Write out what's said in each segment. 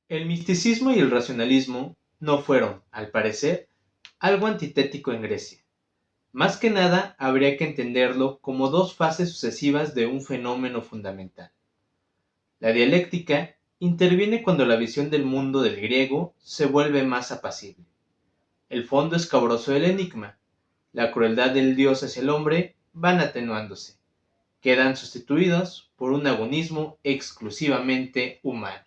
El misticismo y el racionalismo no fueron, al parecer, algo antitético en Grecia. Más que nada, habría que entenderlo como dos fases sucesivas de un fenómeno fundamental. La dialéctica interviene cuando la visión del mundo del griego se vuelve más apacible. El fondo escabroso del enigma, la crueldad del dios hacia el hombre, van atenuándose. Quedan sustituidos por un agonismo exclusivamente humano.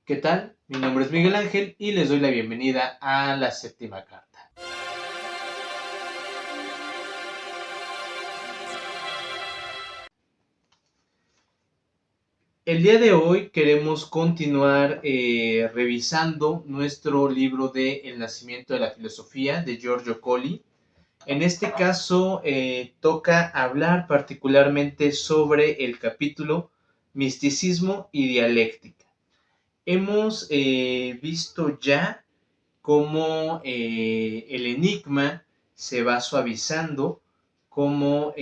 ¿Qué tal? Mi nombre es Miguel Ángel y les doy la bienvenida a la séptima carta. El día de hoy queremos continuar revisando nuestro libro de El nacimiento de la filosofía de Giorgio Colli. En este caso toca hablar particularmente sobre el capítulo Misticismo y Dialéctica. Hemos visto ya cómo el enigma se va suavizando, cómo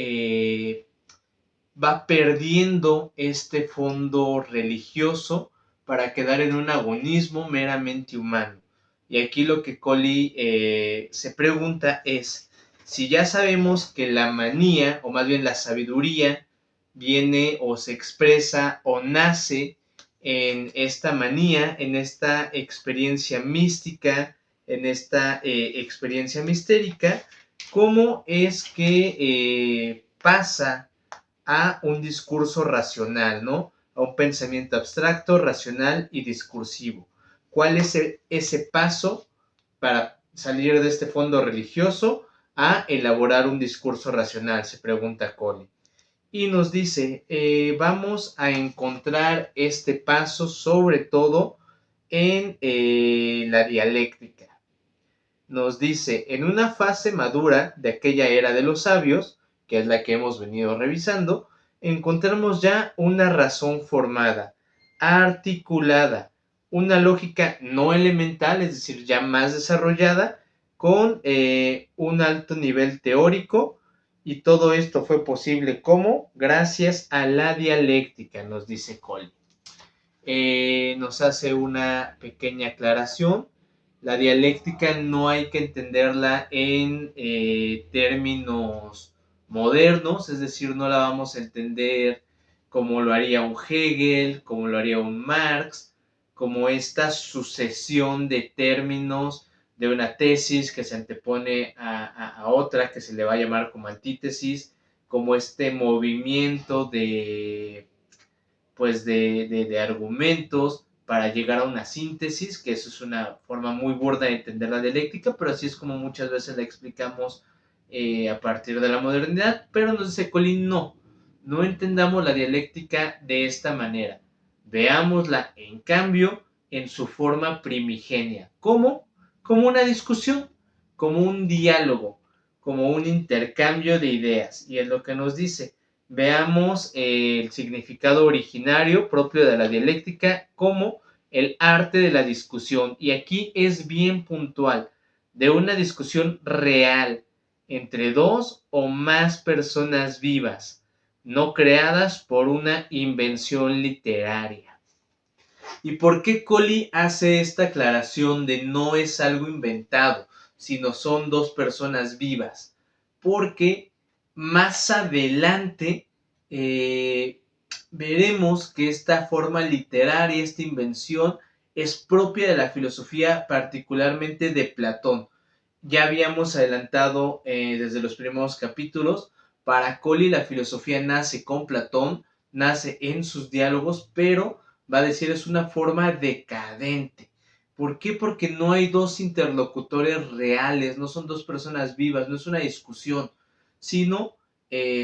va perdiendo este fondo religioso para quedar en un agonismo meramente humano. Y aquí lo que Colli se pregunta es, si ya sabemos que la manía, o más bien la sabiduría, viene o se expresa o nace en esta manía, en esta experiencia mística, en esta experiencia mistérica, ¿cómo es que pasa a un discurso racional, ¿no? A un pensamiento abstracto, racional y discursivo? ¿Cuál es ese paso para salir de este fondo religioso a elaborar un discurso racional? Se pregunta Colli. Y nos dice, vamos a encontrar este paso sobre todo en la dialéctica. Nos dice, en una fase madura de aquella era de los sabios, que es la que hemos venido revisando, encontramos ya una razón formada, articulada, una lógica no elemental, es decir, ya más desarrollada, con un alto nivel teórico, y todo esto fue posible como gracias a la dialéctica, nos dice Colli. Nos hace una pequeña aclaración. La dialéctica no hay que entenderla en términos modernos, es decir, no la vamos a entender como lo haría un Hegel, como lo haría un Marx, como esta sucesión de términos de una tesis que se antepone a otra que se le va a llamar como antítesis, como este movimiento de argumentos para llegar a una síntesis, que eso es una forma muy burda de entender la dialéctica, pero así es como muchas veces la explicamos a partir de la modernidad. Pero nos dice Colin, no entendamos la dialéctica de esta manera, veámosla en cambio en su forma primigenia. ¿Cómo? Como una discusión, como un diálogo, como un intercambio de ideas. Y es lo que nos dice. Veamos el significado originario propio de la dialéctica como el arte de la discusión. Y aquí es bien puntual, de una discusión real entre dos o más personas vivas, no creadas por una invención literaria. ¿Y por qué Colli hace esta aclaración de no es algo inventado, sino son dos personas vivas? Porque más adelante veremos que esta forma literaria, esta invención, es propia de la filosofía, particularmente de Platón. Ya habíamos adelantado desde los primeros capítulos, para Colli la filosofía nace con Platón, nace en sus diálogos, pero va a decir es una forma decadente. ¿Por qué? Porque no hay dos interlocutores reales, no son dos personas vivas, no es una discusión, sino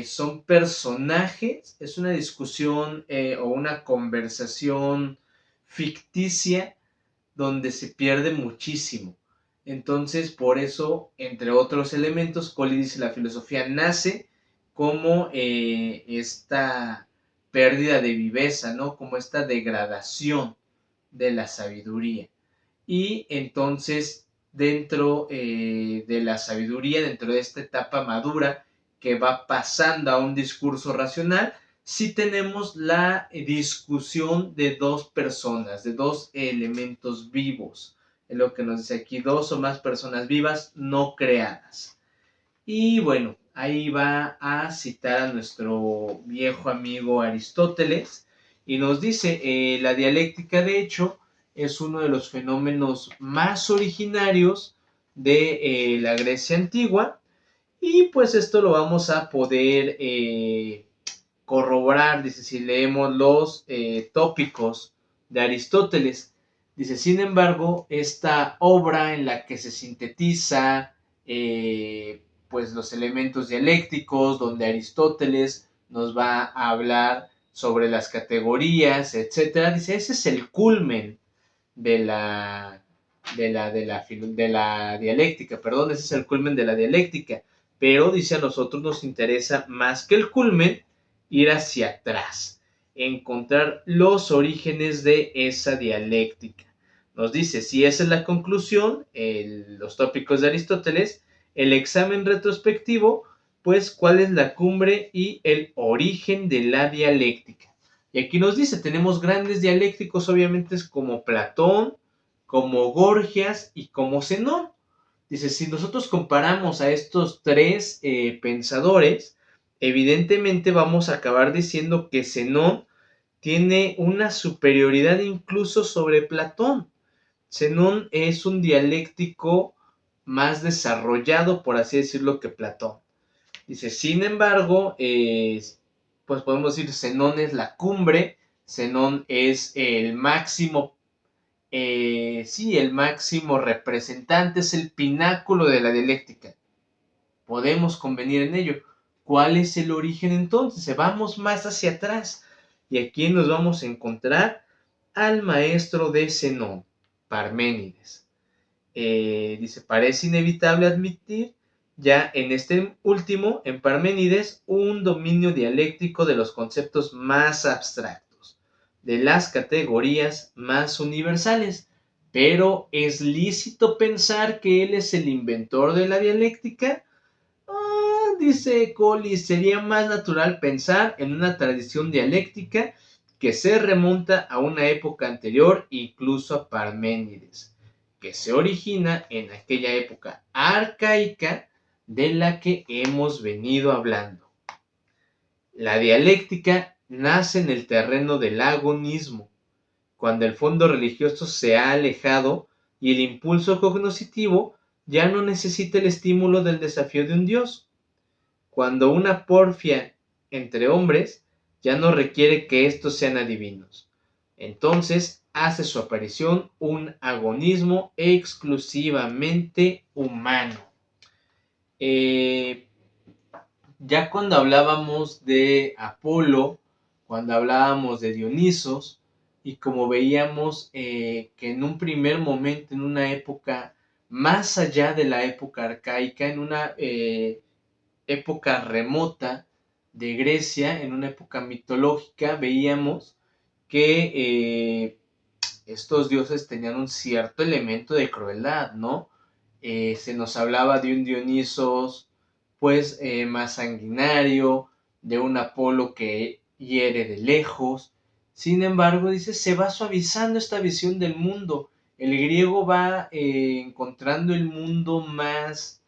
son personajes, es una discusión o una conversación ficticia donde se pierde muchísimo. Entonces, por eso, entre otros elementos, Colli dice la filosofía nace como esta pérdida de viveza, ¿no? Como esta degradación de la sabiduría. Y entonces, dentro de la sabiduría, dentro de esta etapa madura que va pasando a un discurso racional, si tenemos la discusión de dos personas, de dos elementos vivos. Es lo que nos dice aquí, dos o más personas vivas no creadas. Y bueno, ahí va a citar a nuestro viejo amigo Aristóteles y nos dice, la dialéctica de hecho es uno de los fenómenos más originarios de la Grecia antigua y pues esto lo vamos a poder corroborar, dice, si leemos los tópicos de Aristóteles. Dice, sin embargo, esta obra en la que se sintetiza pues los elementos dialécticos, donde Aristóteles nos va a hablar sobre las categorías, etcétera, dice, ese es el culmen de la dialéctica, perdón, ese es el culmen de la dialéctica, pero dice a nosotros nos interesa más que el culmen ir hacia atrás, encontrar los orígenes de esa dialéctica. Nos dice, si esa es la conclusión, los tópicos de Aristóteles, el examen retrospectivo, pues cuál es la cumbre y el origen de la dialéctica. Y aquí nos dice, tenemos grandes dialécticos, obviamente, como Platón, como Gorgias y como Zenón. Dice, si nosotros comparamos a estos tres pensadores, evidentemente vamos a acabar diciendo que Zenón tiene una superioridad incluso sobre Platón. Zenón es un dialéctico más desarrollado, por así decirlo, que Platón. Dice, sin embargo, pues podemos decir, Zenón es la cumbre, Zenón es el máximo, sí, el máximo representante, es el pináculo de la dialéctica. Podemos convenir en ello. ¿Cuál es el origen entonces? Vamos más hacia atrás. Y aquí nos vamos a encontrar al maestro de Zenón, Parménides. Dice, parece inevitable admitir ya en este último, en Parménides, un dominio dialéctico de los conceptos más abstractos, de las categorías más universales. Pero ¿es lícito pensar que él es el inventor de la dialéctica? Dice Collis, sería más natural pensar en una tradición dialéctica que se remonta a una época anterior, incluso a Parménides, que se origina en aquella época arcaica de la que hemos venido hablando. La dialéctica nace en el terreno del agonismo, cuando el fondo religioso se ha alejado y el impulso cognoscitivo ya no necesita el estímulo del desafío de un dios. Cuando una porfia entre hombres ya no requiere que estos sean adivinos. Entonces hace su aparición un agonismo exclusivamente humano. Ya cuando hablábamos de Apolo, cuando hablábamos de Dionisos, y como veíamos que en un primer momento, en una época más allá de la época arcaica, en una época remota de Grecia, en una época mitológica, veíamos que estos dioses tenían un cierto elemento de crueldad, ¿no? Se nos hablaba de un Dionisos, pues, más sanguinario, de un Apolo que hiere de lejos. Sin embargo, dice, se va suavizando esta visión del mundo. El griego va encontrando el mundo más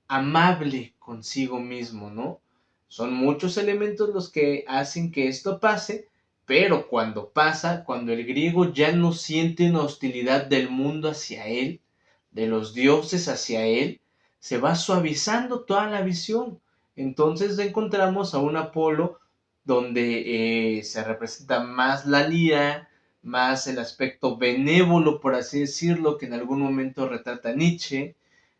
amable consigo mismo, ¿no? Son muchos elementos los que hacen que esto pase, pero cuando pasa, cuando el griego ya no siente una hostilidad del mundo hacia él, de los dioses hacia él, se va suavizando toda la visión. Entonces encontramos a un Apolo donde se representa más la lira, más el aspecto benévolo, por así decirlo, que en algún momento retrata Nietzsche.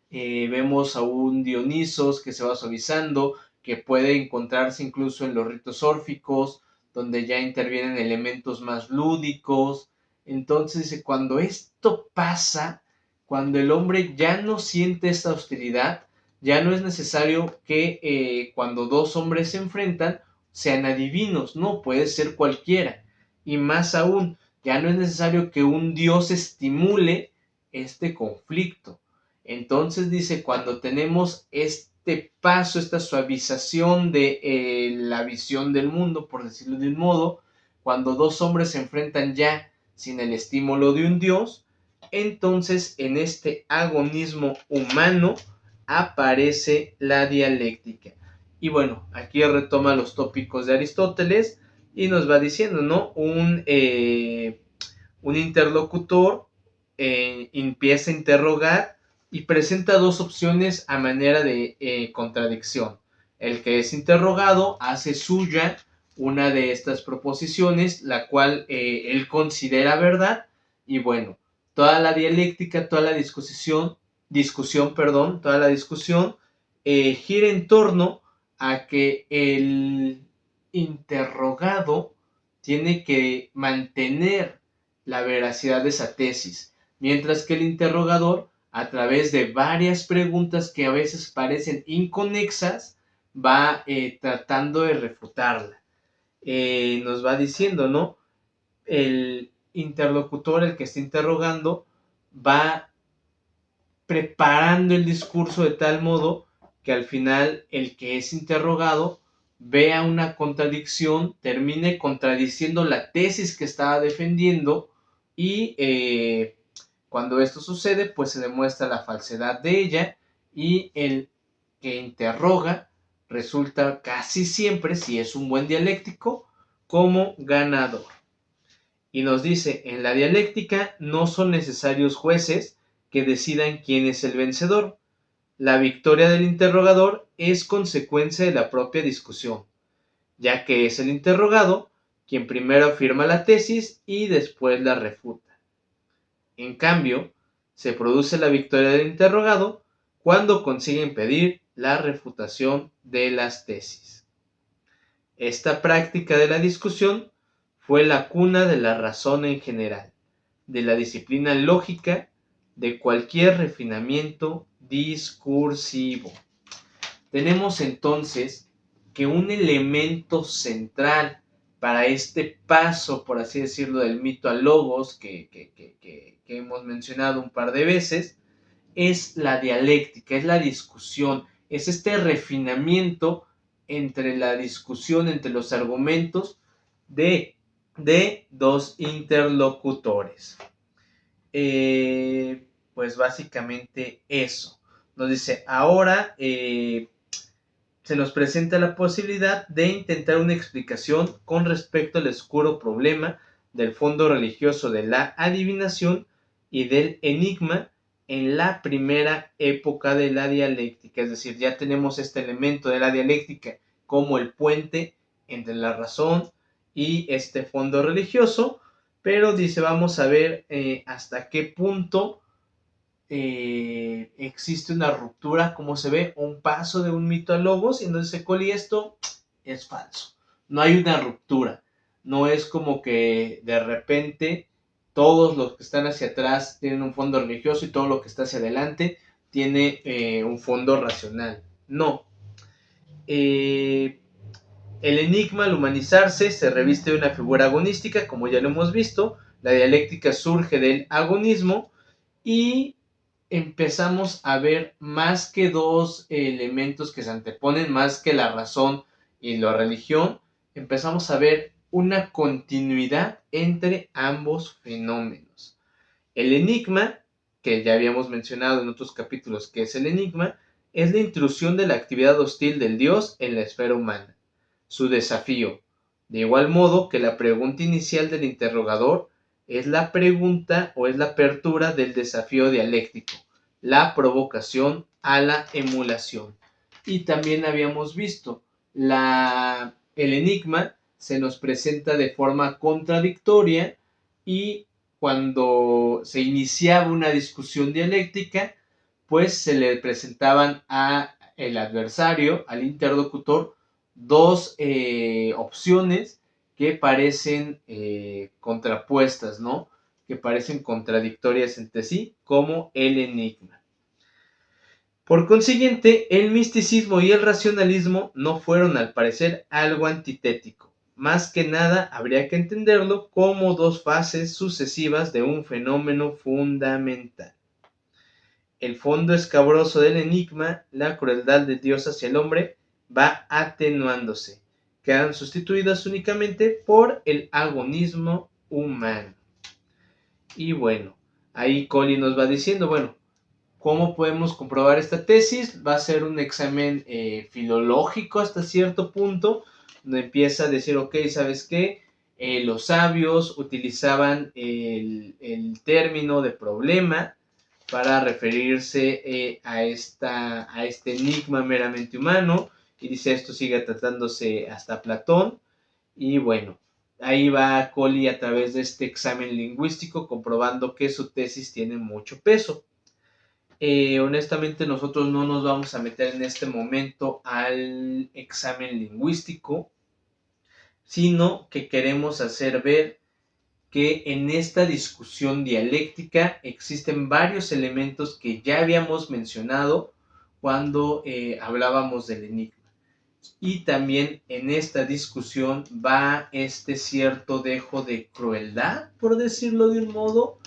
Vemos a un Dionisos que se va suavizando, que puede encontrarse incluso en los ritos órficos, donde ya intervienen elementos más lúdicos. Entonces, cuando esto pasa, cuando el hombre ya no siente esa hostilidad, ya no es necesario que cuando dos hombres se enfrentan sean adivinos, no, puede ser cualquiera. Y más aún, ya no es necesario que un dios estimule este conflicto. Entonces dice, cuando tenemos este paso, esta suavización de la visión del mundo, por decirlo de un modo, cuando dos hombres se enfrentan ya sin el estímulo de un dios, entonces en este agonismo humano aparece la dialéctica. Y bueno, aquí retoma los tópicos de Aristóteles y nos va diciendo, ¿no? Un interlocutor empieza a interrogar y presenta dos opciones a manera de contradicción. El que es interrogado hace suya una de estas proposiciones, la cual él considera verdad, y bueno, toda la dialéctica, toda la toda la discusión gira en torno a que el interrogado tiene que mantener la veracidad de esa tesis, mientras que el interrogador, a través de varias preguntas que a veces parecen inconexas, va tratando de refutarla. Nos va diciendo, ¿no? El interlocutor, el que está interrogando, va preparando el discurso de tal modo que al final el que es interrogado vea una contradicción, termine contradiciendo la tesis que estaba defendiendo y cuando esto sucede pues se demuestra la falsedad de ella y el que interroga resulta casi siempre, si es un buen dialéctico, como ganador. Y nos dice, en la dialéctica no son necesarios jueces que decidan quién es el vencedor. La victoria del interrogador es consecuencia de la propia discusión, ya que es el interrogado quien primero afirma la tesis y después la refuta. En cambio, se produce la victoria del interrogado cuando consigue impedir la refutación de las tesis. Esta práctica de la discusión fue la cuna de la razón en general, de la disciplina lógica, de cualquier refinamiento discursivo. Tenemos entonces que un elemento central para este paso, por así decirlo, del mito al logos, que hemos mencionado un par de veces, es la dialéctica, es la discusión, es este refinamiento entre la discusión, entre los argumentos de dos interlocutores. Pues básicamente eso. Nos dice, ahora se nos presenta la posibilidad de intentar una explicación con respecto al oscuro problema del fondo religioso de la adivinación y del enigma en la primera época de la dialéctica. Es decir, ya tenemos este elemento de la dialéctica como el puente entre la razón y este fondo religioso, pero dice, vamos a ver hasta qué punto existe una ruptura, como se ve, un paso de un mito a logos, y entonces Coli, esto es falso. No hay una ruptura. No es como que de repente todos los que están hacia atrás tienen un fondo religioso y todo lo que está hacia adelante tiene un fondo racional. No. El enigma al humanizarse se reviste de una figura agonística, como ya lo hemos visto. La dialéctica surge del agonismo y empezamos a ver más que dos elementos que se anteponen, más que la razón y la religión, empezamos a ver una continuidad entre ambos fenómenos. El enigma, que ya habíamos mencionado en otros capítulos que es el enigma, es la intrusión de la actividad hostil del Dios en la esfera humana, su desafío, de igual modo que la pregunta inicial del interrogador es la pregunta o es la apertura del desafío dialéctico, la provocación a la emulación. Y también habíamos visto, el enigma se nos presenta de forma contradictoria y cuando se iniciaba una discusión dialéctica, pues se le presentaban a el adversario, al interlocutor, dos opciones que parecen contrapuestas, ¿no? Que parecen contradictorias entre sí, como el enigma. Por consiguiente, el misticismo y el racionalismo no fueron, al parecer, algo antitético. Más que nada, habría que entenderlo como dos fases sucesivas de un fenómeno fundamental. el fondo escabroso del enigma, la crueldad de Dios hacia el hombre, va atenuándose. Quedan sustituidas únicamente por el agonismo humano. Y bueno, ahí Collie nos va diciendo, bueno, ¿cómo podemos comprobar esta tesis? Va a ser un examen filológico hasta cierto punto, donde empieza a decir, ok, ¿sabes qué? Los sabios utilizaban el término de problema para referirse a este enigma meramente humano, y dice esto sigue tratándose hasta Platón, y bueno, ahí va Collie a través de este examen lingüístico comprobando que su tesis tiene mucho peso. Honestamente nosotros no nos vamos a meter en este momento al examen lingüístico, sino que queremos hacer ver que en esta discusión dialéctica existen varios elementos que ya habíamos mencionado cuando hablábamos del enigma. Y también en esta discusión va este cierto dejo de crueldad, por decirlo de un modo,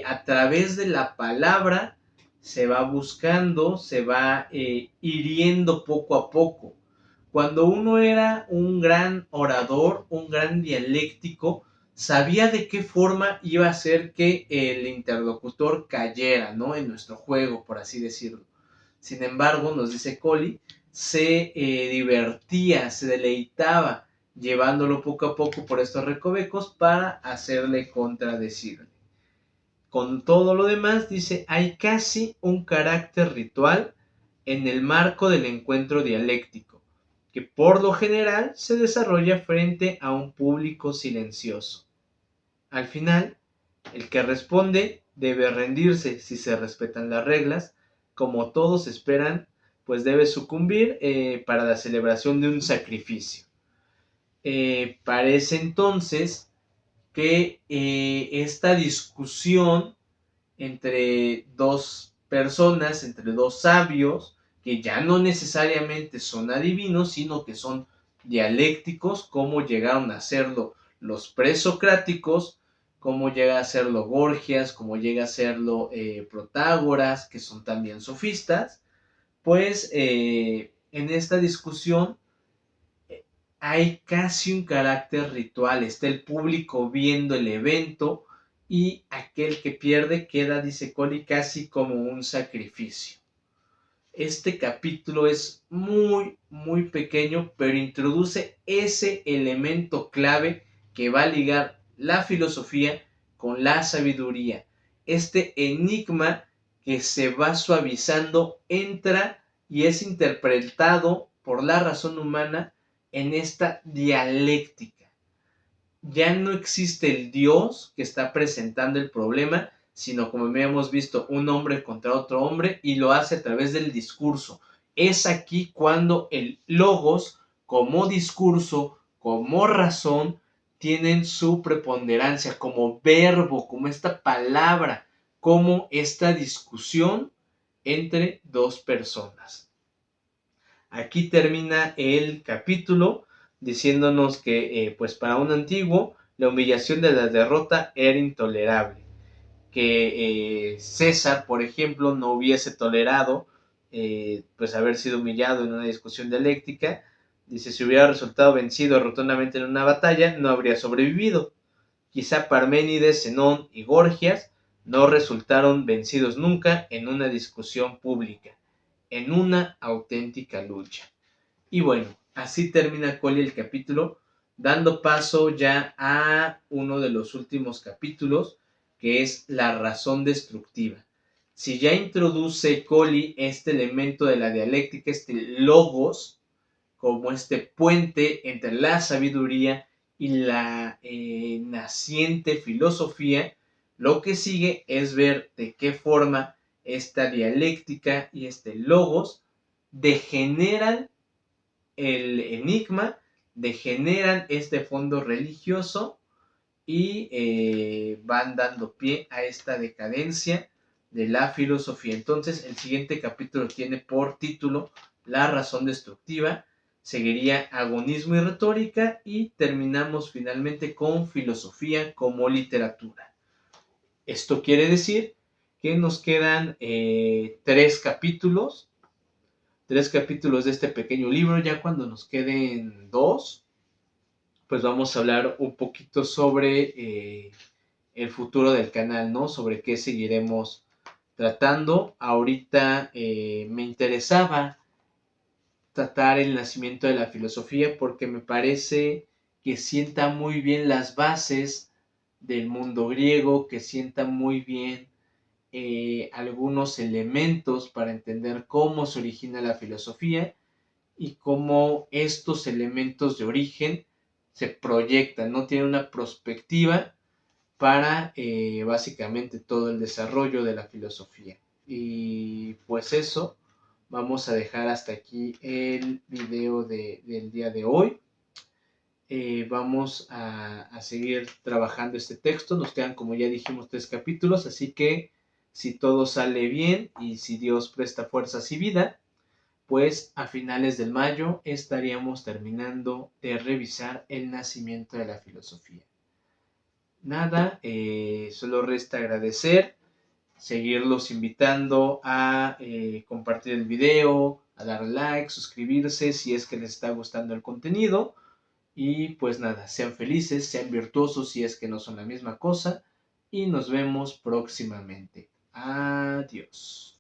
a través de la palabra se va buscando, se va hiriendo poco a poco. Cuando uno era un gran orador, un gran dialéctico, sabía de qué forma iba a hacer que el interlocutor cayera, ¿no? En nuestro juego, por así decirlo. Sin embargo, nos dice Collie, se divertía, se deleitaba llevándolo poco a poco por estos recovecos para hacerle contradecirle. Con todo lo demás, dice, hay casi un carácter ritual en el marco del encuentro dialéctico, que por lo general se desarrolla frente a un público silencioso. Al final, el que responde debe rendirse si se respetan las reglas, como todos esperan, pues debe sucumbir para la celebración de un sacrificio. Parece entonces que esta discusión entre dos personas, entre dos sabios, que ya no necesariamente son adivinos, sino que son dialécticos, como llegaron a serlo los presocráticos, como llega a serlo Gorgias, como llega a serlo Protágoras, que son también sofistas, pues en esta discusión hay casi un carácter ritual, está el público viendo el evento y aquel que pierde queda, dice Collie, casi como un sacrificio. Este capítulo es muy, muy pequeño, pero introduce ese elemento clave que va a ligar la filosofía con la sabiduría. Este enigma que se va suavizando entra y es interpretado por la razón humana en esta dialéctica. Ya no existe el Dios que está presentando el problema, sino como habíamos visto, un hombre contra otro hombre, y lo hace a través del discurso. Es aquí cuando el logos, como discurso, como razón, tienen su preponderancia, como verbo, como esta palabra, como esta discusión entre dos personas. Aquí termina el capítulo diciéndonos que pues para un antiguo la humillación de la derrota era intolerable, que César, por ejemplo, no hubiese tolerado pues haber sido humillado en una discusión dialéctica. Dice, si hubiera resultado vencido rotundamente en una batalla, no habría sobrevivido. Quizá Parménides, Zenón y Gorgias no resultaron vencidos nunca en una discusión pública, en una auténtica lucha. Y bueno, así termina Collie el capítulo, dando paso ya a uno de los últimos capítulos, que es la razón destructiva. Si ya introduce Collie este elemento de la dialéctica, este logos, como este puente entre la sabiduría y la naciente filosofía, lo que sigue es ver de qué forma esta dialéctica y este logos degeneran el enigma, degeneran este fondo religioso y van dando pie a esta decadencia de la filosofía. Entonces, el siguiente capítulo tiene por título La razón destructiva, seguiría agonismo y retórica y terminamos finalmente con filosofía como literatura. Esto quiere decir que nos quedan 3 capítulos de este pequeño libro. Ya cuando nos queden 2, pues vamos a hablar un poquito sobre el futuro del canal, ¿no? Sobre qué seguiremos tratando. Ahorita me interesaba tratar el nacimiento de la filosofía porque me parece que sienta muy bien las bases del mundo griego, que sienta muy bien algunos elementos para entender cómo se origina la filosofía y cómo estos elementos de origen se proyectan, no tiene una perspectiva para básicamente todo el desarrollo de la filosofía. Y pues eso, vamos a dejar hasta aquí el video del día de hoy. Vamos a seguir trabajando este texto. Nos quedan, como ya dijimos, 3 capítulos, así que si todo sale bien y si Dios presta fuerzas y vida, pues a finales del mayo estaríamos terminando de revisar el nacimiento de la filosofía. Nada, solo resta agradecer, seguirlos invitando a compartir el video, a dar like, suscribirse si es que les está gustando el contenido. Y pues nada, sean felices, sean virtuosos si es que no son la misma cosa. Y nos vemos próximamente. Adiós.